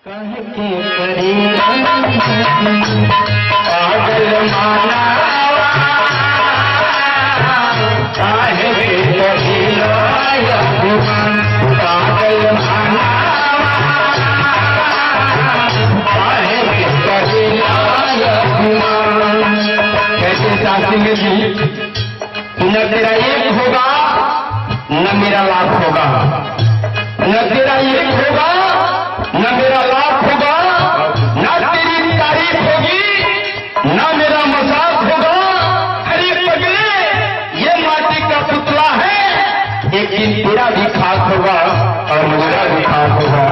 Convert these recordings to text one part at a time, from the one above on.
काहे के करे पागल माना काहे के करे पागल माना काहे के करे कैसे चाहेंगे जी न तेरा एक होगा न मेरा लाख होगा, न तेरा एक होगा न मेरा लाख होगा, न तेरी तारीफ होगी न मेरा मजाक होगा। अरे पगले ये माटी का पुतला है, एक दिन तेरा भी खाक होगा और मेरा भी खाक होगा।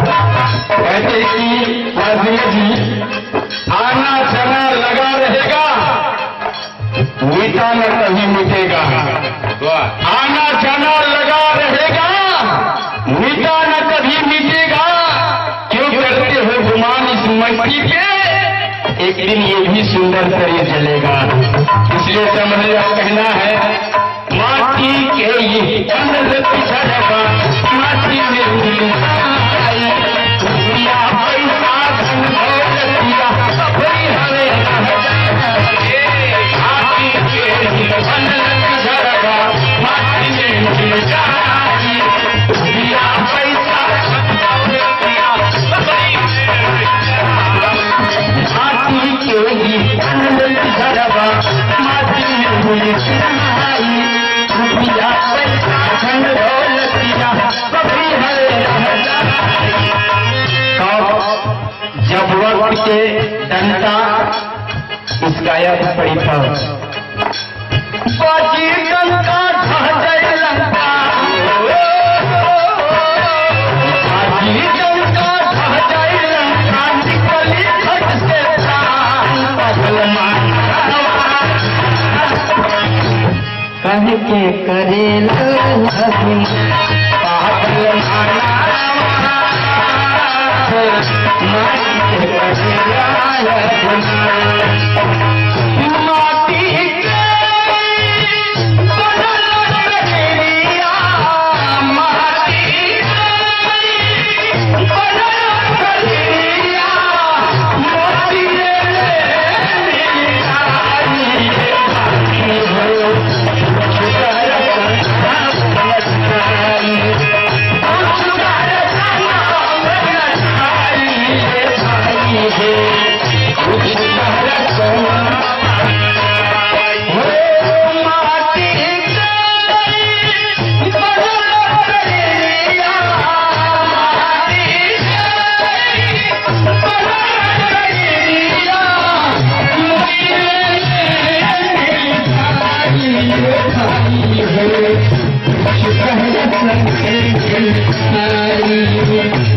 कहते कि लाजिम जी आना जाना लगा रहेगा, मिटा न कहीं मिटेगा। आना जाना लगा रहेगा, मिटा न कभी मिटेगा। क्यों करते हो गुमान इस मट्टी पे, एक दिन ये भी सुंदर तरह जलेगा। इसलिए समझना कहना है माटी के ये अंदर पिछड़ेगा, माटी में दुनिया पैसा धन दौलतिया कोई हमें माटी के अंदर पिछड़ेगा, माटी में दुनिया पैसा माटी के ही अंदर पिछड़ेगा, माटी में दुनिया पैसा धन दौलतिया कभी हमें जब वक्त के डंडा इस गायक पड़ी था बाजी डंका ढांचे लंका, बाजी डंका ढांचे लंका, निकली खट से प्राण पगल माना कहे के करे लगी पागल माना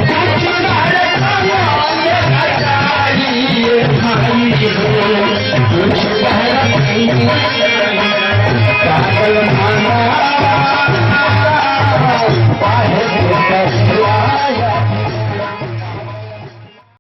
Thank you.